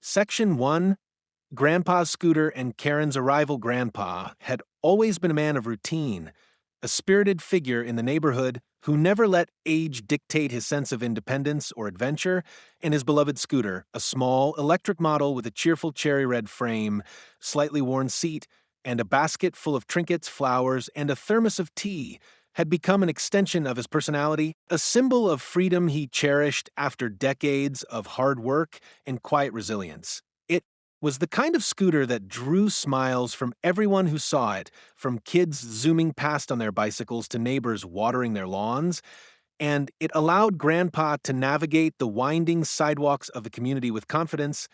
Section 1. Grandpa's scooter and Karen's arrival. Grandpa had always been a man of routine, a spirited figure in the neighborhood who never let age dictate his sense of independence or adventure, and his beloved scooter, a small electric model with a cheerful cherry red frame, slightly worn seat, and a basket full of trinkets, flowers, and a thermos of tea, had become an extension of his personality, a symbol of freedom he cherished after decades of hard work and quiet resilience. It was the kind of scooter that drew smiles from everyone who saw it, from kids zooming past on their bicycles to neighbors watering their lawns, and it allowed Grandpa to navigate the winding sidewalks of the community with confidence,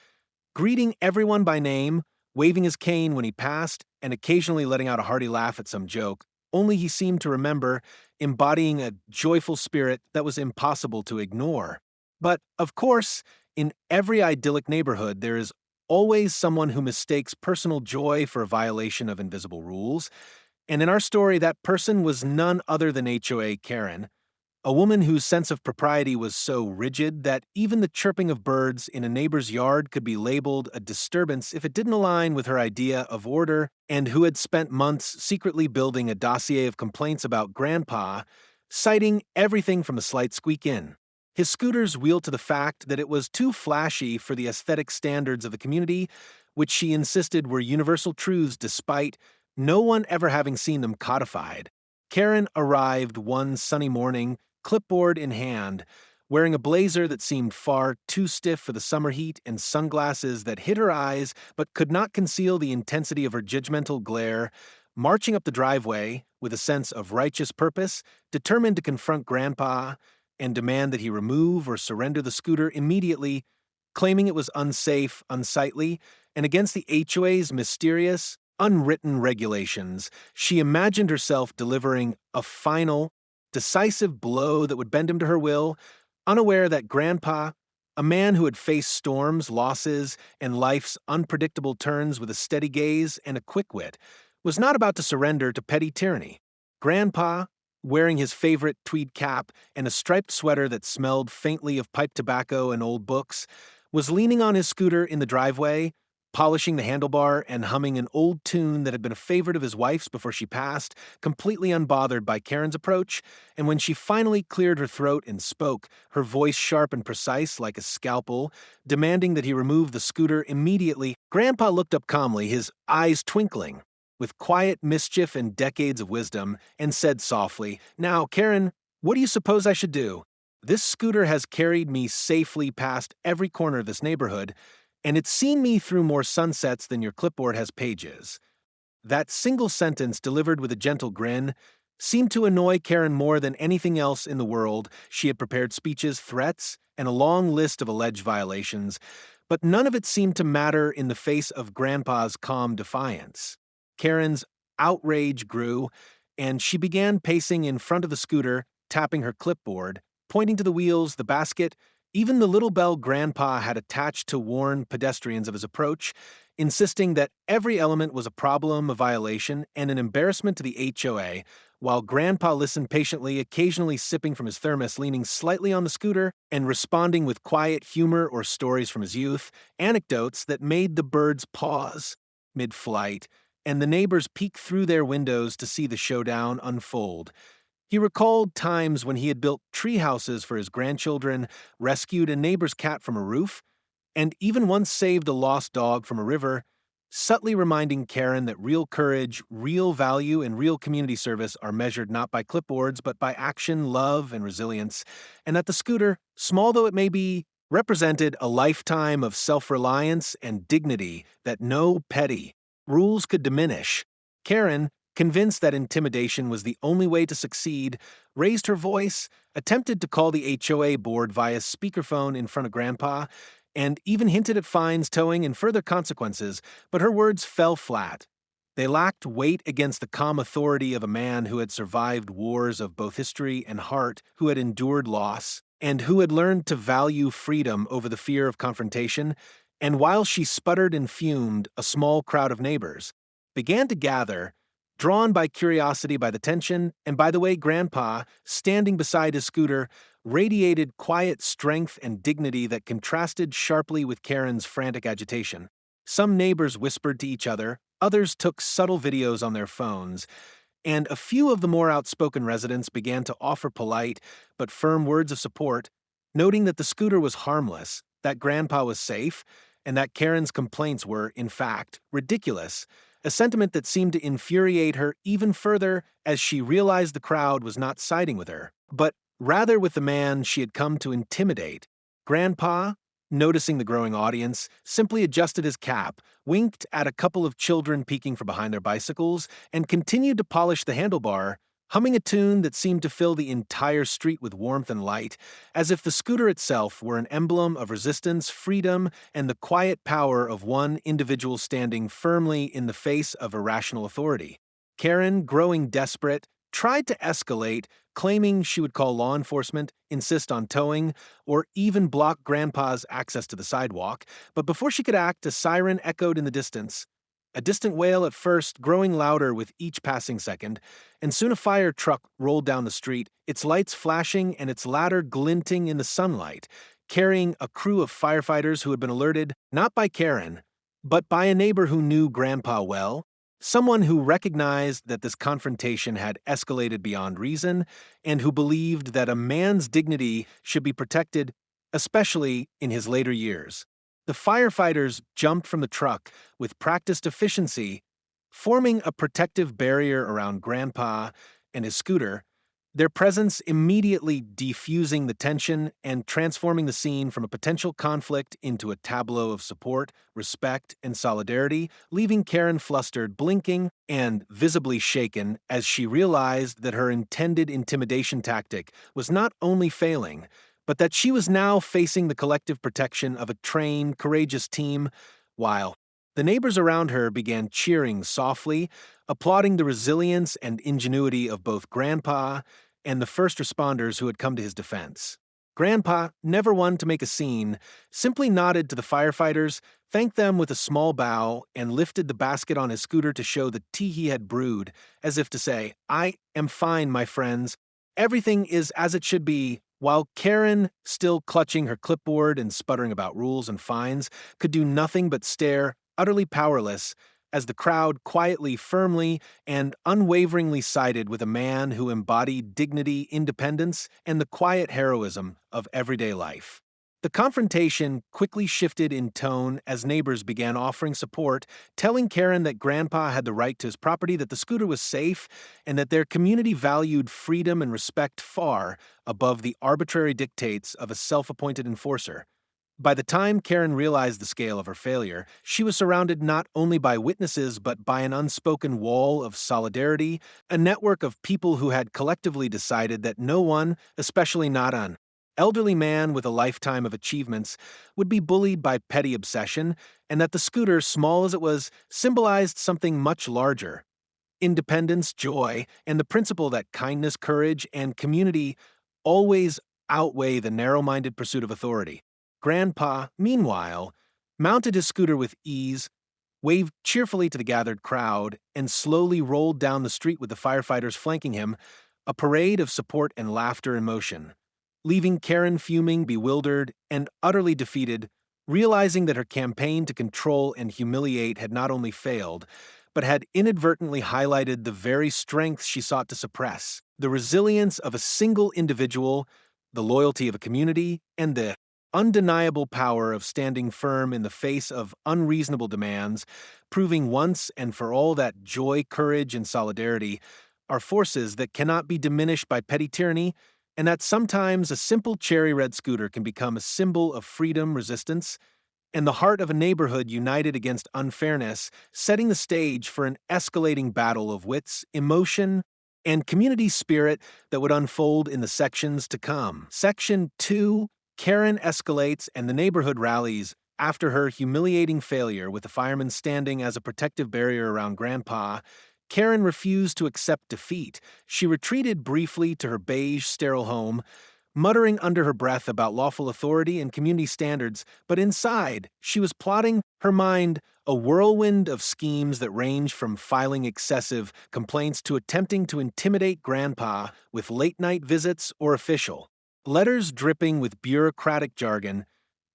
greeting everyone by name, waving his cane when he passed, and occasionally letting out a hearty laugh at some joke, only he seemed to remember, embodying a joyful spirit that was impossible to ignore. But, of course, in every idyllic neighborhood, there is always someone who mistakes personal joy for a violation of invisible rules, and in our story, that person was none other than HOA Karen, a woman whose sense of propriety was so rigid that even the chirping of birds in a neighbor's yard could be labeled a disturbance if it didn't align with her idea of order, and who had spent months secretly building a dossier of complaints about Grandpa, citing everything from a slight squeak in. His scooters wheeled to the fact that it was too flashy for the aesthetic standards of the community, which she insisted were universal truths despite no one ever having seen them codified. Karen arrived one sunny morning, clipboard in hand, wearing a blazer that seemed far too stiff for the summer heat and sunglasses that hid her eyes but could not conceal the intensity of her judgmental glare, marching up the driveway with a sense of righteous purpose, determined to confront Grandpa and demand that he remove or surrender the scooter immediately, claiming it was unsafe, unsightly, and against the HOA's mysterious, unwritten regulations. She imagined herself delivering a final, decisive blow that would bend him to her will, unaware that Grandpa, a man who had faced storms, losses, and life's unpredictable turns with a steady gaze and a quick wit, was not about to surrender to petty tyranny. Grandpa, wearing his favorite tweed cap and a striped sweater that smelled faintly of pipe tobacco and old books, was leaning on his scooter in the driveway, polishing the handlebar and humming an old tune that had been a favorite of his wife's before she passed, completely unbothered by Karen's approach, and when she finally cleared her throat and spoke, her voice sharp and precise like a scalpel, demanding that he remove the scooter immediately, Grandpa looked up calmly, his eyes twinkling with quiet mischief and decades of wisdom, and said softly, "Now, Karen, what do you suppose I should do? This scooter has carried me safely past every corner of this neighborhood, and it's seen me through more sunsets than your clipboard has pages." That single sentence, delivered with a gentle grin, seemed to annoy Karen more than anything else in the world. She had prepared speeches, threats, and a long list of alleged violations, but none of it seemed to matter in the face of Grandpa's calm defiance. Karen's outrage grew, and she began pacing in front of the scooter, tapping her clipboard, pointing to the wheels, the basket, even the little bell Grandpa had attached to warn pedestrians of his approach, insisting that every element was a problem, a violation, and an embarrassment to the HOA, while Grandpa listened patiently, occasionally sipping from his thermos, leaning slightly on the scooter, and responding with quiet humor or stories from his youth, anecdotes that made the birds pause mid-flight, and the neighbors peek through their windows to see the showdown unfold. He recalled times when he had built tree houses for his grandchildren, rescued a neighbor's cat from a roof, and even once saved a lost dog from a river, subtly reminding Karen that real courage, real value, and real community service are measured not by clipboards but by action, love, and resilience, and that the scooter, small though it may be, represented a lifetime of self-reliance and dignity that no petty rules could diminish. Karen, convinced that intimidation was the only way to succeed, raised her voice, attempted to call the HOA board via speakerphone in front of Grandpa, and even hinted at fines, towing, and further consequences, but her words fell flat. They lacked weight against the calm authority of a man who had survived wars of both history and heart, who had endured loss, and who had learned to value freedom over the fear of confrontation. And while she sputtered and fumed, a small crowd of neighbors began to gather, Drawn by curiosity by the tension, and by the way, Grandpa, standing beside his scooter, radiated quiet strength and dignity that contrasted sharply with Karen's frantic agitation. Some neighbors whispered to each other, others took subtle videos on their phones, and a few of the more outspoken residents began to offer polite but firm words of support, noting that the scooter was harmless, that Grandpa was safe, and that Karen's complaints were, in fact, ridiculous, a sentiment that seemed to infuriate her even further as she realized the crowd was not siding with her, but rather with the man she had come to intimidate. Grandpa, noticing the growing audience, simply adjusted his cap, winked at a couple of children peeking from behind their bicycles, and continued to polish the handlebar, humming a tune that seemed to fill the entire street with warmth and light, as if the scooter itself were an emblem of resistance, freedom, and the quiet power of one individual standing firmly in the face of irrational authority. Karen, growing desperate, tried to escalate, claiming she would call law enforcement, insist on towing, or even block Grandpa's access to the sidewalk, but before she could act, a siren echoed in the distance. A distant wail at first, growing louder with each passing second, and soon a fire truck rolled down the street, its lights flashing and its ladder glinting in the sunlight, carrying a crew of firefighters who had been alerted not by Karen, but by a neighbor who knew Grandpa well, someone who recognized that this confrontation had escalated beyond reason, and who believed that a man's dignity should be protected, especially in his later years. The firefighters jumped from the truck with practiced efficiency, forming a protective barrier around Grandpa and his scooter, their presence immediately defusing the tension and transforming the scene from a potential conflict into a tableau of support, respect, and solidarity, leaving Karen flustered, blinking, and visibly shaken as she realized that her intended intimidation tactic was not only failing, but that she was now facing the collective protection of a trained, courageous team, while the neighbors around her began cheering softly, applauding the resilience and ingenuity of both Grandpa and the first responders who had come to his defense. Grandpa, never one to make a scene, simply nodded to the firefighters, thanked them with a small bow, and lifted the basket on his scooter to show the tea he had brewed, as if to say, "I am fine, my friends. Everything is as it should be," while Karen, still clutching her clipboard and sputtering about rules and fines, could do nothing but stare, utterly powerless, as the crowd quietly, firmly, and unwaveringly sided with a man who embodied dignity, independence, and the quiet heroism of everyday life. The confrontation quickly shifted in tone as neighbors began offering support, telling Karen that Grandpa had the right to his property, that the scooter was safe, and that their community valued freedom and respect far above the arbitrary dictates of a self-appointed enforcer. By the time Karen realized the scale of her failure, she was surrounded not only by witnesses but by an unspoken wall of solidarity, a network of people who had collectively decided that no one, especially not an elderly man with a lifetime of achievements, would be bullied by petty obsession, and that the scooter, small as it was, symbolized something much larger: independence, joy, and the principle that kindness, courage, and community always outweigh the narrow-minded pursuit of authority. Grandpa, meanwhile, mounted his scooter with ease, waved cheerfully to the gathered crowd, and slowly rolled down the street with the firefighters flanking him, a parade of support and laughter in motion, leaving Karen fuming, bewildered, and utterly defeated, realizing that her campaign to control and humiliate had not only failed, but had inadvertently highlighted the very strength she sought to suppress: the resilience of a single individual, the loyalty of a community, and the undeniable power of standing firm in the face of unreasonable demands, proving once and for all that joy, courage, and solidarity are forces that cannot be diminished by petty tyranny, and that sometimes a simple cherry red scooter can become a symbol of freedom, resistance, and the heart of a neighborhood united against unfairness, setting the stage for an escalating battle of wits, emotion, and community spirit that would unfold in the sections to come. Section 2: Karen escalates and the neighborhood rallies after her humiliating failure with the firemen standing as a protective barrier around Grandpa. Karen refused to accept defeat. She retreated briefly to her beige, sterile home, muttering under her breath about lawful authority and community standards, but inside, she was plotting, her mind, a whirlwind of schemes that range from filing excessive complaints to attempting to intimidate Grandpa with late-night visits or official letters dripping with bureaucratic jargon.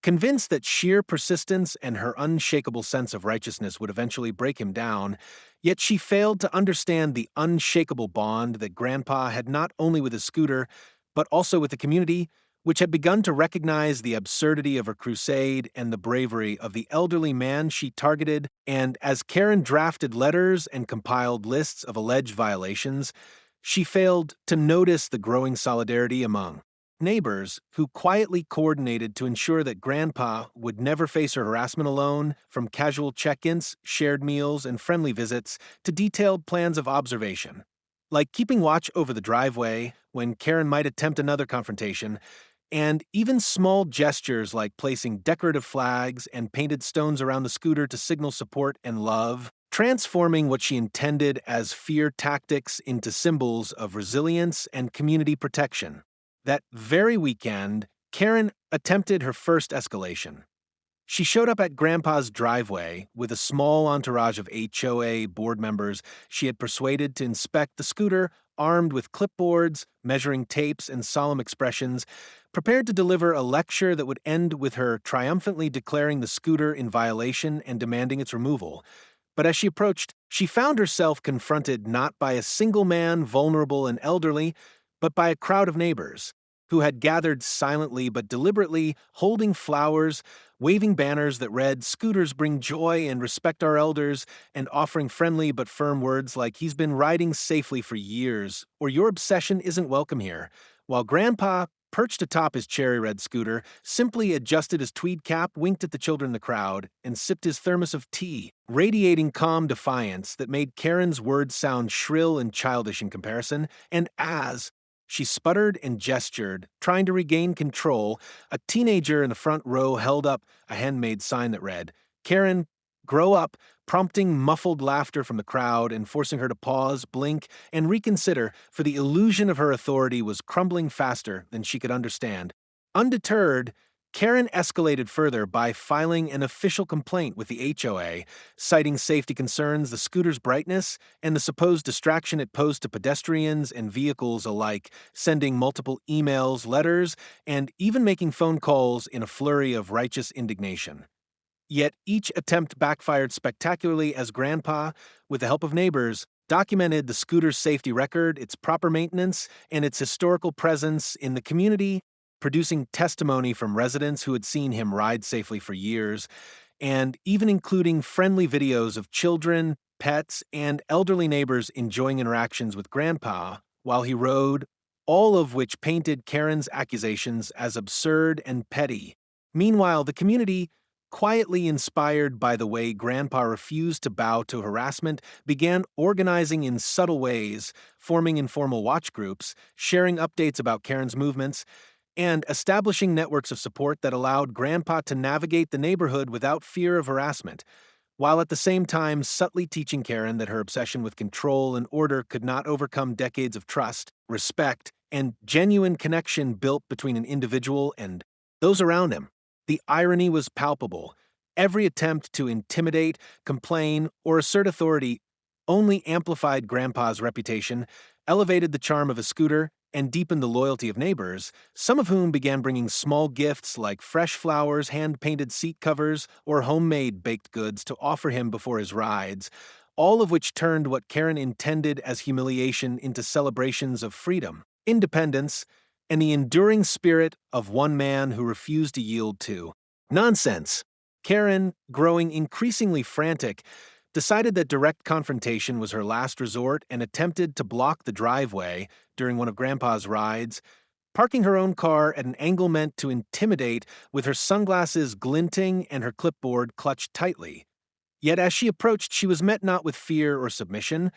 Convinced that sheer persistence and her unshakable sense of righteousness would eventually break him down, yet she failed to understand the unshakable bond that Grandpa had not only with his scooter, but also with the community, which had begun to recognize the absurdity of her crusade and the bravery of the elderly man she targeted. And as Karen drafted letters and compiled lists of alleged violations, she failed to notice the growing solidarity among neighbors who quietly coordinated to ensure that Grandpa would never face her harassment alone, from casual check-ins, shared meals, and friendly visits to detailed plans of observation. Like keeping watch over the driveway when Karen might attempt another confrontation, and even small gestures like placing decorative flags and painted stones around the scooter to signal support and love, transforming what she intended as fear tactics into symbols of resilience and community protection. That very weekend, Karen attempted her first escalation. She showed up at Grandpa's driveway with a small entourage of HOA board members she had persuaded to inspect the scooter, armed with clipboards, measuring tapes, and solemn expressions, prepared to deliver a lecture that would end with her triumphantly declaring the scooter in violation and demanding its removal. But as she approached, she found herself confronted not by a single man, vulnerable and elderly, but by a crowd of neighbors who had gathered silently but deliberately, holding flowers, waving banners that read, "Scooters bring joy and respect our elders," and offering friendly but firm words like, "He's been riding safely for years," or "Your obsession isn't welcome here," while Grandpa, perched atop his cherry red scooter, simply adjusted his tweed cap, winked at the children in the crowd, and sipped his thermos of tea, radiating calm defiance that made Karen's words sound shrill and childish in comparison. And as she sputtered and gestured, trying to regain control, a teenager in the front row held up a handmade sign that read, "Karen, grow up," prompting muffled laughter from the crowd and forcing her to pause, blink, and reconsider, for the illusion of her authority was crumbling faster than she could understand. Undeterred, Karen escalated further by filing an official complaint with the HOA, citing safety concerns, the scooter's brightness, and the supposed distraction it posed to pedestrians and vehicles alike, sending multiple emails, letters, and even making phone calls in a flurry of righteous indignation. Yet each attempt backfired spectacularly as Grandpa, with the help of neighbors, documented the scooter's safety record, its proper maintenance, and its historical presence in the community, producing testimony from residents who had seen him ride safely for years, and even including friendly videos of children, pets, and elderly neighbors enjoying interactions with Grandpa while he rode, all of which painted Karen's accusations as absurd and petty. Meanwhile, the community, quietly inspired by the way Grandpa refused to bow to harassment, began organizing in subtle ways, forming informal watch groups, sharing updates about Karen's movements, and establishing networks of support that allowed Grandpa to navigate the neighborhood without fear of harassment, while at the same time subtly teaching Karen that her obsession with control and order could not overcome decades of trust, respect, and genuine connection built between an individual and those around him. The irony was palpable. Every attempt to intimidate, complain, or assert authority only amplified Grandpa's reputation, elevated the charm of his scooter, and deepened the loyalty of neighbors, some of whom began bringing small gifts like fresh flowers, hand-painted seat covers, or homemade baked goods to offer him before his rides, all of which turned what Karen intended as humiliation into celebrations of freedom, independence, and the enduring spirit of one man who refused to yield to nonsense. Karen, growing increasingly frantic, decided that direct confrontation was her last resort and attempted to block the driveway during one of Grandpa's rides, parking her own car at an angle meant to intimidate with her sunglasses glinting and her clipboard clutched tightly. Yet as she approached, she was met not with fear or submission,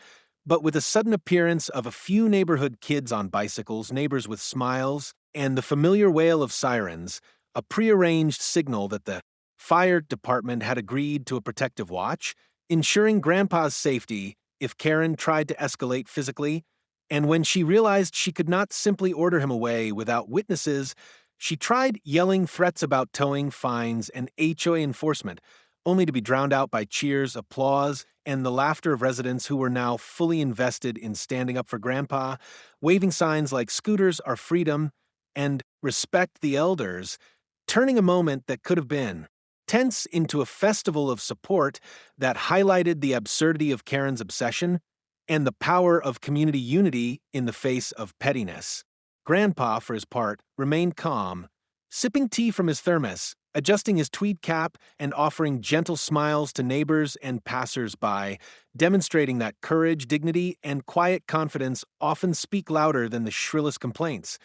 but with a sudden appearance of a few neighborhood kids on bicycles, neighbors with smiles, and the familiar wail of sirens, a prearranged signal that the fire department had agreed to a protective watch, ensuring Grandpa's safety if Karen tried to escalate physically. And when she realized she could not simply order him away without witnesses, she tried yelling threats about towing, fines, and HOA enforcement, only to be drowned out by cheers, applause, and the laughter of residents who were now fully invested in standing up for Grandpa, waving signs like "Scooters are freedom" and "Respect the elders," turning a moment that could have been tense into a festival of support that highlighted the absurdity of Karen's obsession and the power of community unity in the face of pettiness. Grandpa, for his part, remained calm, sipping tea from his thermos, adjusting his tweed cap, and offering gentle smiles to neighbors and passers-by, demonstrating that courage, dignity, and quiet confidence often speak louder than the shrillest complaints.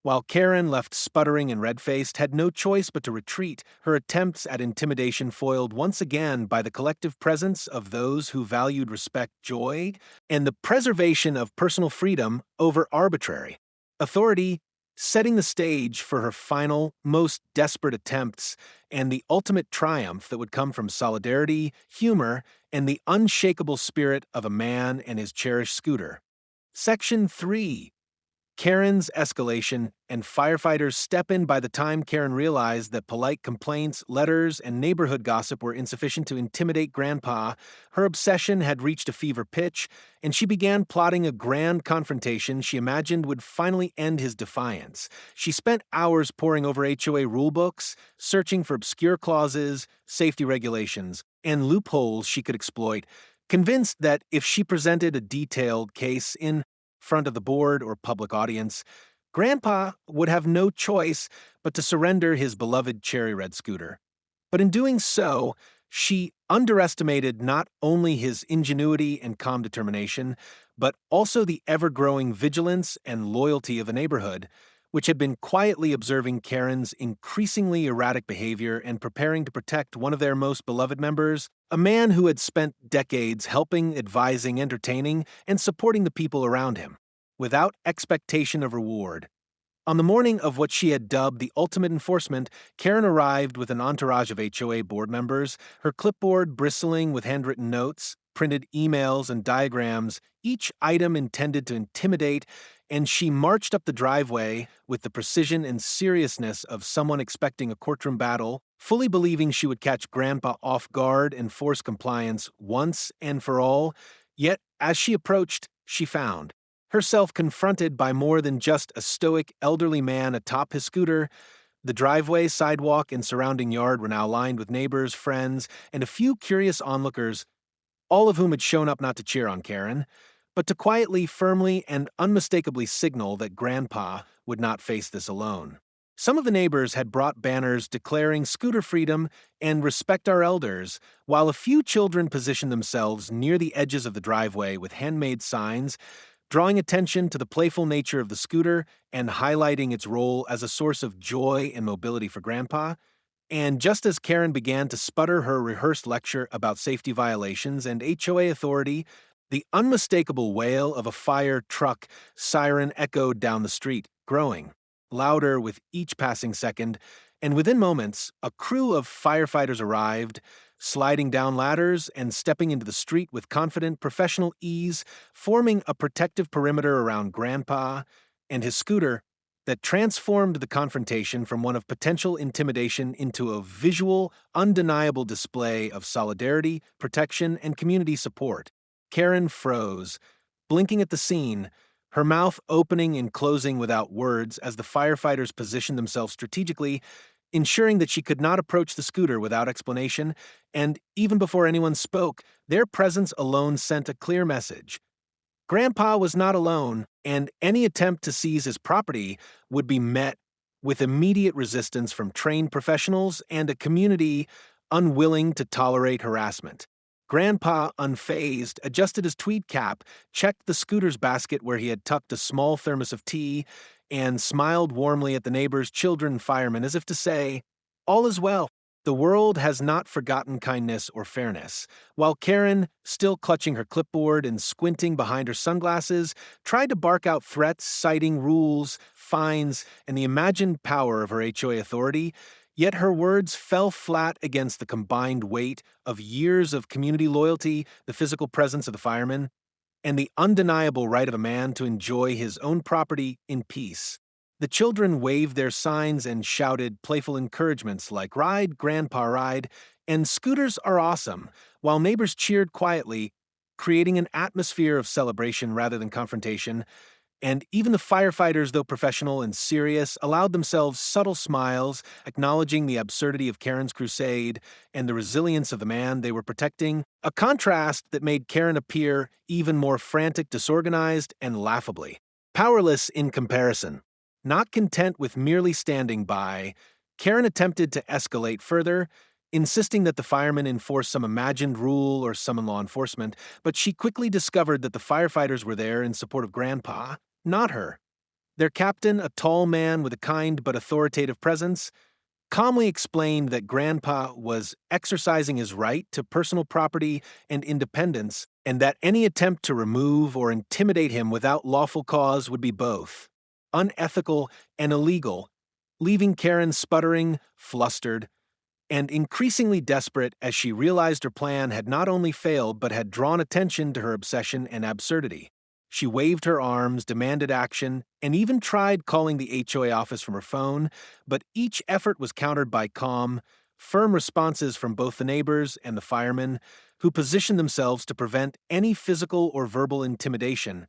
While Karen, left sputtering and red-faced, had no choice but to retreat, her attempts at intimidation foiled once again by the collective presence of those who valued respect, joy, and the preservation of personal freedom over arbitrary authority, setting the stage for her final, most desperate attempts and the ultimate triumph that would come from solidarity, humor, and the unshakable spirit of a man and his cherished scooter. Section 3. Karen's escalation, and firefighters step in by the time Karen realized that polite complaints, letters, and neighborhood gossip were insufficient to intimidate Grandpa. Her obsession had reached a fever pitch, and she began plotting a grand confrontation she imagined would finally end his defiance. She spent hours poring over HOA rulebooks, searching for obscure clauses, safety regulations, and loopholes she could exploit, convinced that if she presented a detailed case in front of the board or public audience, Grandpa would have no choice but to surrender his beloved cherry red scooter. But in doing so, she underestimated not only his ingenuity and calm determination, but also the ever-growing vigilance and loyalty of the neighborhood, which had been quietly observing Karen's increasingly erratic behavior and preparing to protect one of their most beloved members, a man who had spent decades helping, advising, entertaining, and supporting the people around him, without expectation of reward. On the morning of what she had dubbed the ultimate enforcement, Karen arrived with an entourage of HOA board members, her clipboard bristling with handwritten notes, printed emails, and diagrams, each item intended to intimidate, and she marched up the driveway with the precision and seriousness of someone expecting a courtroom battle, fully believing she would catch Grandpa off guard and force compliance once and for all. Yet, as she approached, she found herself confronted by more than just a stoic elderly man atop his scooter. The driveway, sidewalk, and surrounding yard were now lined with neighbors, friends, and a few curious onlookers, all of whom had shown up not to cheer on Karen, but to quietly, firmly, and unmistakably signal that Grandpa would not face this alone. Some of the neighbors had brought banners declaring scooter freedom and respect our elders, while a few children positioned themselves near the edges of the driveway with handmade signs, drawing attention to the playful nature of the scooter and highlighting its role as a source of joy and mobility for Grandpa. And just as Karen began to sputter her rehearsed lecture about safety violations and HOA authority, the unmistakable wail of a fire truck siren echoed down the street, growing louder with each passing second, and within moments, a crew of firefighters arrived, sliding down ladders and stepping into the street with confident professional ease, forming a protective perimeter around Grandpa and his scooter that transformed the confrontation from one of potential intimidation into a visual, undeniable display of solidarity, protection, and community support. Karen froze, blinking at the scene, her mouth opening and closing without words as the firefighters positioned themselves strategically, ensuring that she could not approach the scooter without explanation, and even before anyone spoke, their presence alone sent a clear message. Grandpa was not alone, and any attempt to seize his property would be met with immediate resistance from trained professionals and a community unwilling to tolerate harassment. Grandpa, unfazed, adjusted his tweed cap, checked the scooter's basket where he had tucked a small thermos of tea, and smiled warmly at the neighbors, children, and firemen as if to say, "All is well. The world has not forgotten kindness or fairness." While Karen, still clutching her clipboard and squinting behind her sunglasses, tried to bark out threats citing rules, fines, and the imagined power of her HOA authority, yet her words fell flat against the combined weight of years of community loyalty, the physical presence of the firemen, and the undeniable right of a man to enjoy his own property in peace. The children waved their signs and shouted playful encouragements like "Ride, Grandpa, ride," and "Scooters are awesome," while neighbors cheered quietly, creating an atmosphere of celebration rather than confrontation. And even the firefighters, though professional and serious, allowed themselves subtle smiles, acknowledging the absurdity of Karen's crusade and the resilience of the man they were protecting, a contrast that made Karen appear even more frantic, disorganized, and laughably powerless in comparison. Not content with merely standing by, Karen attempted to escalate further, insisting that the firemen enforce some imagined rule or summon law enforcement, but she quickly discovered that the firefighters were there in support of Grandpa, not her. Their captain, a tall man with a kind but authoritative presence, calmly explained that Grandpa was exercising his right to personal property and independence, and that any attempt to remove or intimidate him without lawful cause would be both unethical and illegal, leaving Karen sputtering, flustered, and increasingly desperate as she realized her plan had not only failed but had drawn attention to her obsession and absurdity. She waved her arms, demanded action, and even tried calling the HOA office from her phone, but each effort was countered by calm, firm responses from both the neighbors and the firemen, who positioned themselves to prevent any physical or verbal intimidation,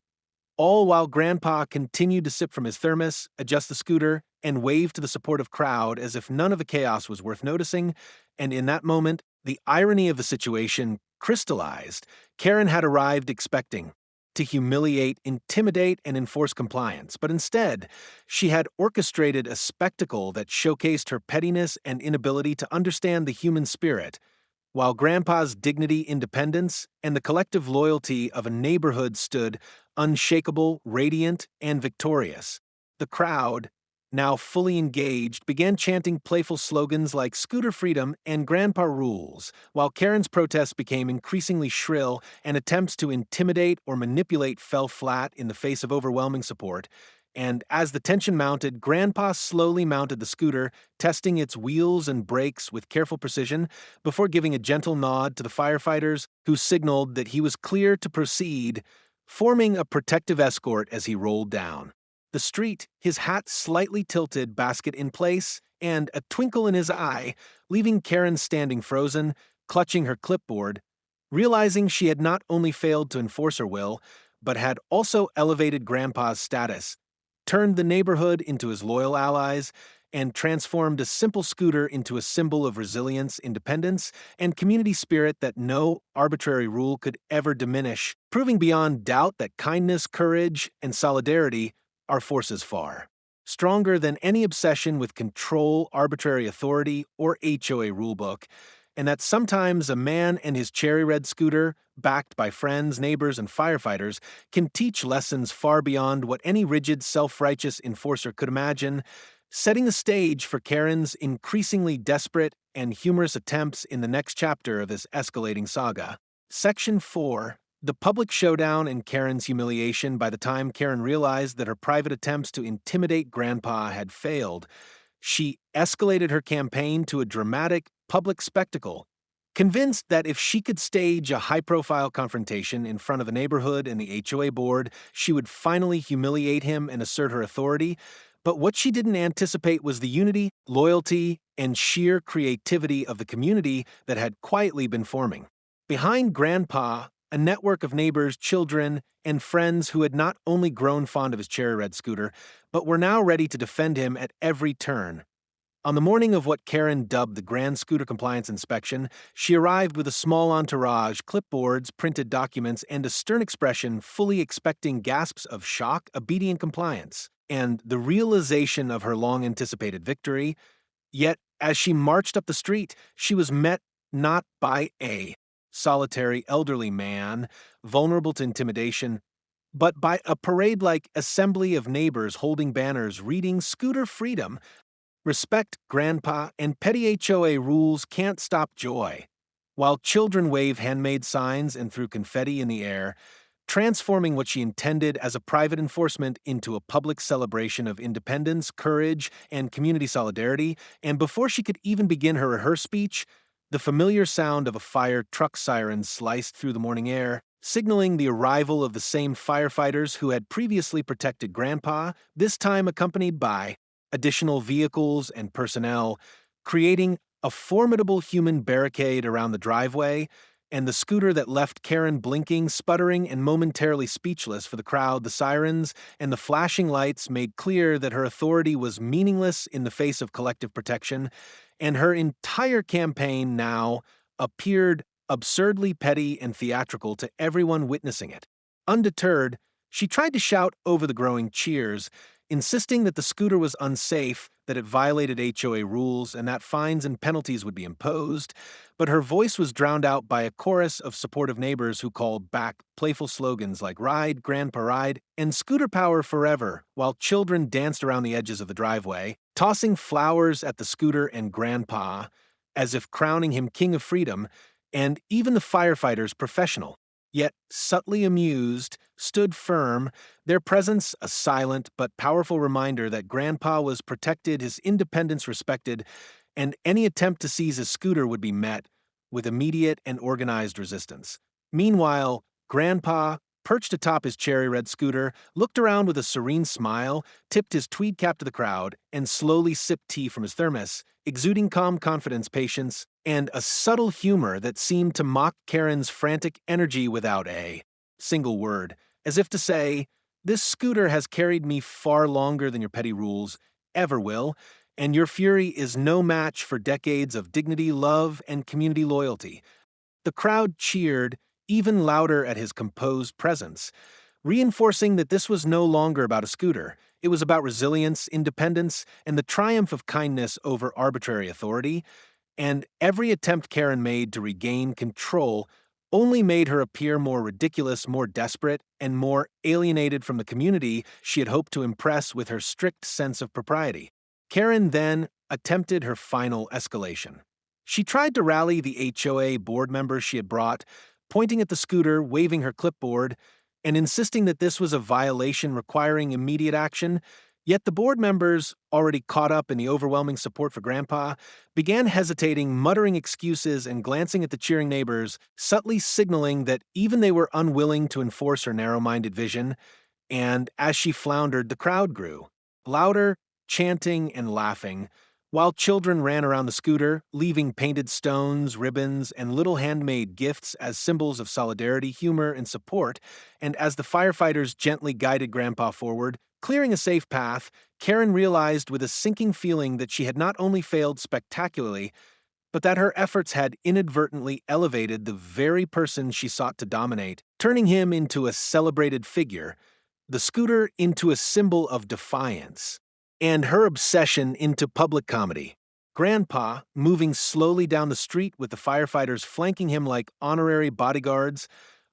all while Grandpa continued to sip from his thermos, adjust the scooter, and wave to the supportive crowd as if none of the chaos was worth noticing. And in that moment, the irony of the situation crystallized. Karen had arrived expecting to humiliate, intimidate, and enforce compliance, but instead, she had orchestrated a spectacle that showcased her pettiness and inability to understand the human spirit, while Grandpa's dignity, independence, and the collective loyalty of a neighborhood stood unshakable, radiant, and victorious. The crowd, now fully engaged, began chanting playful slogans like "Scooter Freedom" and "Grandpa Rules," while Karen's protests became increasingly shrill and attempts to intimidate or manipulate fell flat in the face of overwhelming support. And as the tension mounted, Grandpa slowly mounted the scooter, testing its wheels and brakes with careful precision before giving a gentle nod to the firefighters, who signaled that he was clear to proceed, forming a protective escort as he rolled down the street, his hat slightly tilted, basket in place, and a twinkle in his eye, leaving Karen standing frozen, clutching her clipboard, realizing she had not only failed to enforce her will, but had also elevated Grandpa's status, turned the neighborhood into his loyal allies, and transformed a simple scooter into a symbol of resilience, independence, and community spirit that no arbitrary rule could ever diminish, proving beyond doubt that kindness, courage, and solidarity are forces far stronger than any obsession with control, arbitrary authority, or HOA rulebook, and that sometimes a man and his cherry red scooter, backed by friends, neighbors, and firefighters, can teach lessons far beyond what any rigid, self-righteous enforcer could imagine, setting the stage for Karen's increasingly desperate and humorous attempts in the next chapter of this escalating saga. Section 4. The public showdown and Karen's humiliation. By the time Karen realized that her private attempts to intimidate Grandpa had failed, she escalated her campaign to a dramatic public spectacle, convinced that if she could stage a high-profile confrontation in front of the neighborhood and the HOA board, she would finally humiliate him and assert her authority. But what she didn't anticipate was the unity, loyalty, and sheer creativity of the community that had quietly been forming. Behind Grandpa, a network of neighbors, children, and friends who had not only grown fond of his cherry red scooter, but were now ready to defend him at every turn. On the morning of what Karen dubbed the Grand Scooter Compliance Inspection, she arrived with a small entourage, clipboards, printed documents, and a stern expression, fully expecting gasps of shock, obedient compliance, and the realization of her long-anticipated victory. Yet, as she marched up the street, she was met not by a solitary elderly man, vulnerable to intimidation, but by a parade-like assembly of neighbors holding banners reading "Scooter Freedom," "Respect Grandpa," and "Petty HOA rules can't stop joy," while children wave handmade signs and threw confetti in the air, transforming what she intended as a private enforcement into a public celebration of independence, courage, and community solidarity. And before she could even begin her rehearsed speech, the familiar sound of a fire truck siren sliced through the morning air, signaling the arrival of the same firefighters who had previously protected Grandpa, this time accompanied by additional vehicles and personnel, creating a formidable human barricade around the driveway, and the scooter that left Karen blinking, sputtering, and momentarily speechless for the crowd. The sirens and the flashing lights made clear that her authority was meaningless in the face of collective protection, and her entire campaign now appeared absurdly petty and theatrical to everyone witnessing it. Undeterred, she tried to shout over the growing cheers, insisting that the scooter was unsafe, that it violated HOA rules, and that fines and penalties would be imposed, but her voice was drowned out by a chorus of supportive neighbors who called back playful slogans like "Ride, Grandpa, Ride," and "Scooter Power Forever," while children danced around the edges of the driveway, tossing flowers at the scooter and Grandpa, as if crowning him king of freedom, and even the firefighters, professional, yet subtly amused, stood firm, their presence a silent but powerful reminder that Grandpa was protected, his independence respected, and any attempt to seize his scooter would be met with immediate and organized resistance. Meanwhile, Grandpa, perched atop his cherry red scooter, looked around with a serene smile, tipped his tweed cap to the crowd, and slowly sipped tea from his thermos, exuding calm confidence, patience, and a subtle humor that seemed to mock Karen's frantic energy without a single word, as if to say, "This scooter has carried me far longer than your petty rules ever will, and your fury is no match for decades of dignity, love, and community loyalty." The crowd cheered even louder at his composed presence, reinforcing that this was no longer about a scooter. It was about resilience, independence, and the triumph of kindness over arbitrary authority, and every attempt Karen made to regain control only made her appear more ridiculous, more desperate, and more alienated from the community she had hoped to impress with her strict sense of propriety. Karen then attempted her final escalation. She tried to rally the HOA board members she had brought, pointing at the scooter, waving her clipboard, and insisting that this was a violation requiring immediate action. Yet the board members, already caught up in the overwhelming support for Grandpa, began hesitating, muttering excuses, and glancing at the cheering neighbors, subtly signaling that even they were unwilling to enforce her narrow-minded vision. And as she floundered, the crowd grew, louder, chanting and laughing, while children ran around the scooter, leaving painted stones, ribbons, and little handmade gifts as symbols of solidarity, humor, and support. And as the firefighters gently guided Grandpa forward, clearing a safe path, Karen realized with a sinking feeling that she had not only failed spectacularly, but that her efforts had inadvertently elevated the very person she sought to dominate, turning him into a celebrated figure, the scooter into a symbol of defiance, and her obsession into public comedy. Grandpa, moving slowly down the street with the firefighters flanking him like honorary bodyguards,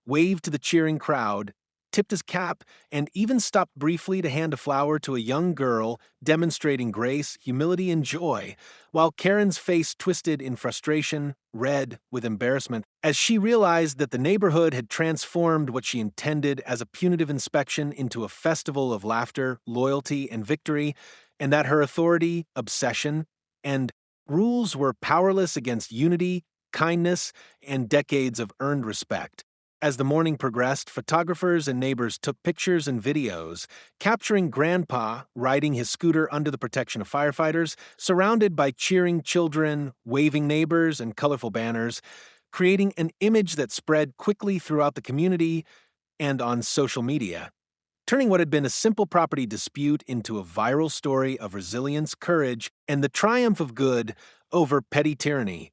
waved to the cheering crowd, tipped his cap, and even stopped briefly to hand a flower to a young girl, demonstrating grace, humility, and joy, while Karen's face twisted in frustration, red with embarrassment, as she realized that the neighborhood had transformed what she intended as a punitive inspection into a festival of laughter, loyalty, and victory, and that her authority, obsession, and rules were powerless against unity, kindness, and decades of earned respect. As the morning progressed, photographers and neighbors took pictures and videos, capturing Grandpa riding his scooter under the protection of firefighters, surrounded by cheering children, waving neighbors, and colorful banners, creating an image that spread quickly throughout the community and on social media, turning what had been a simple property dispute into a viral story of resilience, courage, and the triumph of good over petty tyranny.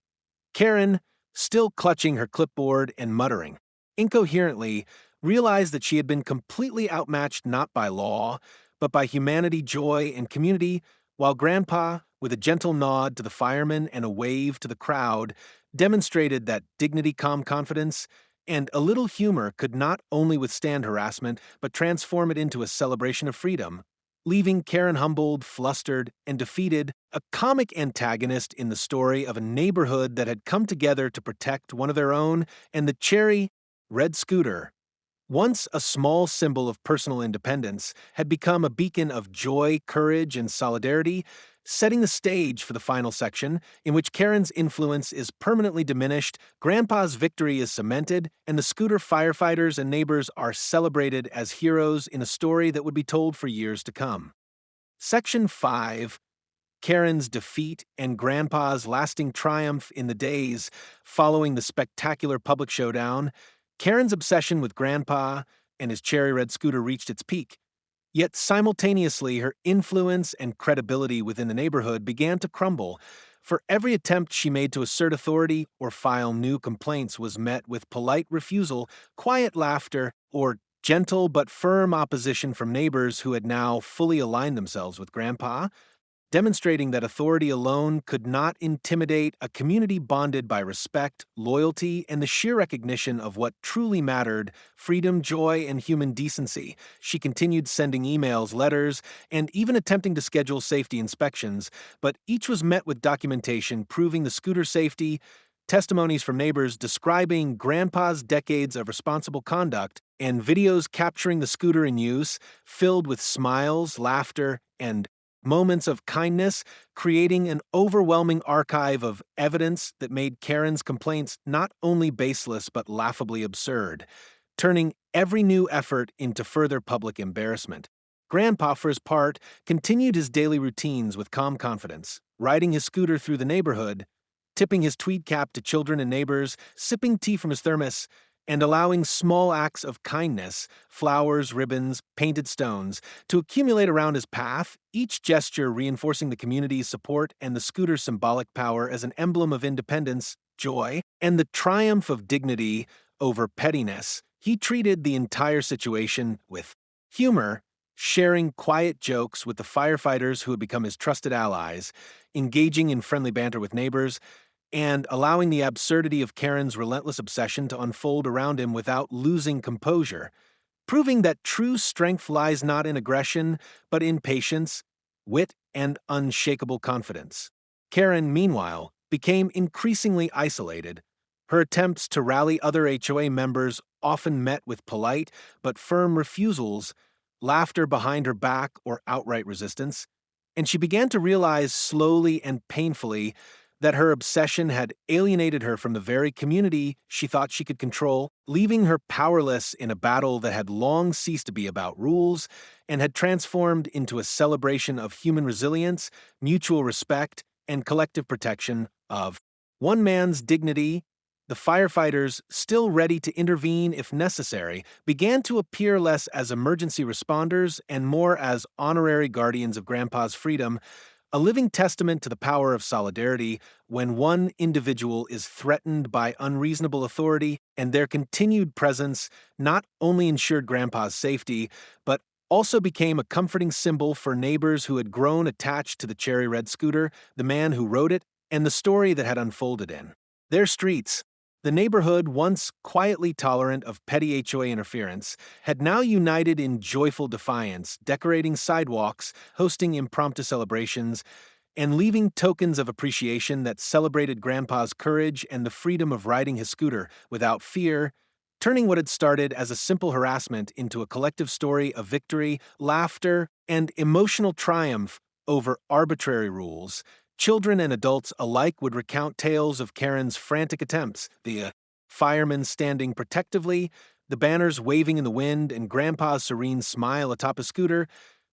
Karen, still clutching her clipboard and muttering incoherently, realized that she had been completely outmatched not by law, but by humanity, joy, and community, while Grandpa, with a gentle nod to the firemen and a wave to the crowd, demonstrated that dignity, calm confidence, and a little humor could not only withstand harassment, but transform it into a celebration of freedom, leaving Karen humbled, flustered, and defeated, a comic antagonist in the story of a neighborhood that had come together to protect one of their own, and the cherry red scooter, once a small symbol of personal independence, had become a beacon of joy, courage, and solidarity, Setting the stage for the final section, in which Karen's influence is permanently diminished, Grandpa's victory is cemented, and the scooter firefighters and neighbors are celebrated as heroes in a story that would be told for years to come. Section 5, Karen's defeat and Grandpa's lasting triumph in the days following the spectacular public showdown. Karen's obsession with Grandpa and his cherry red scooter reached its peak. Yet simultaneously, her influence and credibility within the neighborhood began to crumble. For every attempt she made to assert authority or file new complaints was met with polite refusal, quiet laughter, or gentle but firm opposition from neighbors who had now fully aligned themselves with Grandpa, demonstrating that authority alone could not intimidate a community bonded by respect, loyalty, and the sheer recognition of what truly mattered: freedom, joy, and human decency. She continued sending emails, letters, and even attempting to schedule safety inspections, but each was met with documentation proving the scooter safety, testimonies from neighbors describing Grandpa's decades of responsible conduct, and videos capturing the scooter in use, filled with smiles, laughter, and moments of kindness, creating an overwhelming archive of evidence that made Karen's complaints not only baseless but laughably absurd, turning every new effort into further public embarrassment. Grandpa, for his part, continued his daily routines with calm confidence, riding his scooter through the neighborhood, tipping his tweed cap to children and neighbors, sipping tea from his thermos, and allowing small acts of kindness, flowers, ribbons, painted stones, to accumulate around his path, each gesture reinforcing the community's support and the scooter's symbolic power as an emblem of independence, joy, and the triumph of dignity over pettiness. He treated the entire situation with humor, sharing quiet jokes with the firefighters who had become his trusted allies, engaging in friendly banter with neighbors, and allowing the absurdity of Karen's relentless obsession to unfold around him without losing composure, proving that true strength lies not in aggression, but in patience, wit, and unshakable confidence. Karen, meanwhile, became increasingly isolated. Her attempts to rally other HOA members often met with polite but firm refusals, laughter behind her back, or outright resistance, and she began to realize slowly and painfully that her obsession had alienated her from the very community she thought she could control, leaving her powerless in a battle that had long ceased to be about rules and had transformed into a celebration of human resilience, mutual respect, and collective protection of one man's dignity. The firefighters, still ready to intervene if necessary, began to appear less as emergency responders and more as honorary guardians of Grandpa's freedom, a living testament to the power of solidarity when one individual is threatened by unreasonable authority, and their continued presence not only ensured Grandpa's safety, but also became a comforting symbol for neighbors who had grown attached to the cherry red scooter, the man who rode it, and the story that had unfolded in their streets. The neighborhood, once quietly tolerant of petty HOA interference, had now united in joyful defiance, decorating sidewalks, hosting impromptu celebrations, and leaving tokens of appreciation that celebrated Grandpa's courage and the freedom of riding his scooter without fear, turning what had started as a simple harassment into a collective story of victory, laughter, and emotional triumph over arbitrary rules. Children and adults alike would recount tales of Karen's frantic attempts, the firemen standing protectively, the banners waving in the wind, and Grandpa's serene smile atop a scooter,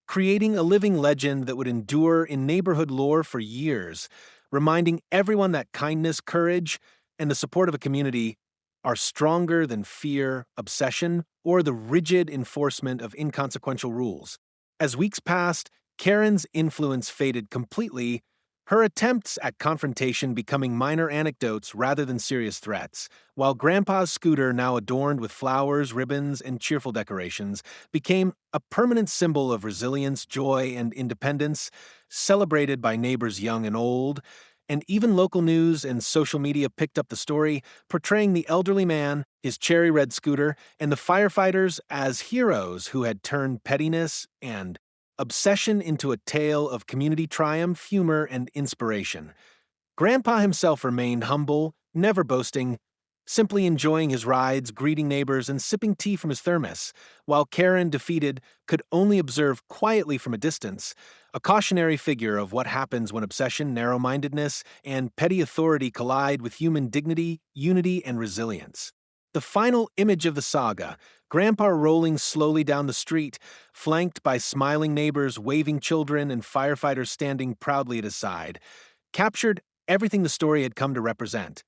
creating a living legend that would endure in neighborhood lore for years, reminding everyone that kindness, courage, and the support of a community are stronger than fear, obsession, or the rigid enforcement of inconsequential rules. As weeks passed, Karen's influence faded completely, her attempts at confrontation becoming minor anecdotes rather than serious threats, while Grandpa's scooter, now adorned with flowers, ribbons, and cheerful decorations, became a permanent symbol of resilience, joy, and independence, celebrated by neighbors young and old, and even local news and social media picked up the story, portraying the elderly man, his cherry red scooter, and the firefighters as heroes who had turned pettiness and obsession into a tale of community triumph, humor, and inspiration. Grandpa himself remained humble, never boasting, simply enjoying his rides, greeting neighbors, and sipping tea from his thermos, while Karen, defeated, could only observe quietly from a distance, a cautionary figure of what happens when obsession, narrow-mindedness, and petty authority collide with human dignity, unity, and resilience. The final image of the saga, Grandpa rolling slowly down the street, flanked by smiling neighbors, waving children, and firefighters standing proudly at his side, captured everything the story had come to represent: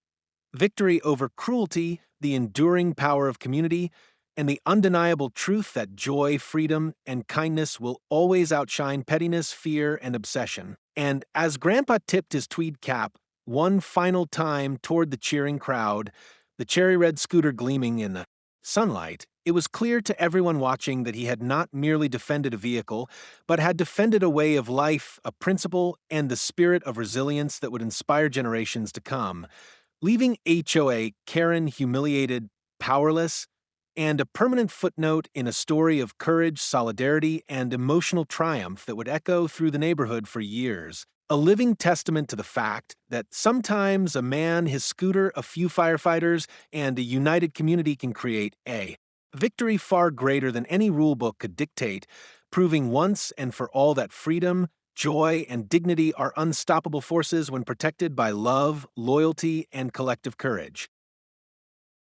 victory over cruelty, the enduring power of community, and the undeniable truth that joy, freedom, and kindness will always outshine pettiness, fear, and obsession. And as Grandpa tipped his tweed cap one final time toward the cheering crowd, the cherry red scooter gleaming in the sunlight, it was clear to everyone watching that he had not merely defended a vehicle, but had defended a way of life, a principle, and the spirit of resilience that would inspire generations to come, leaving HOA Karen humiliated, powerless, and a permanent footnote in a story of courage, solidarity, and emotional triumph that would echo through the neighborhood for years. A living testament to the fact that sometimes a man, his scooter, a few firefighters, and a united community can create a victory far greater than any rulebook could dictate, proving once and for all that freedom, joy, and dignity are unstoppable forces when protected by love, loyalty, and collective courage.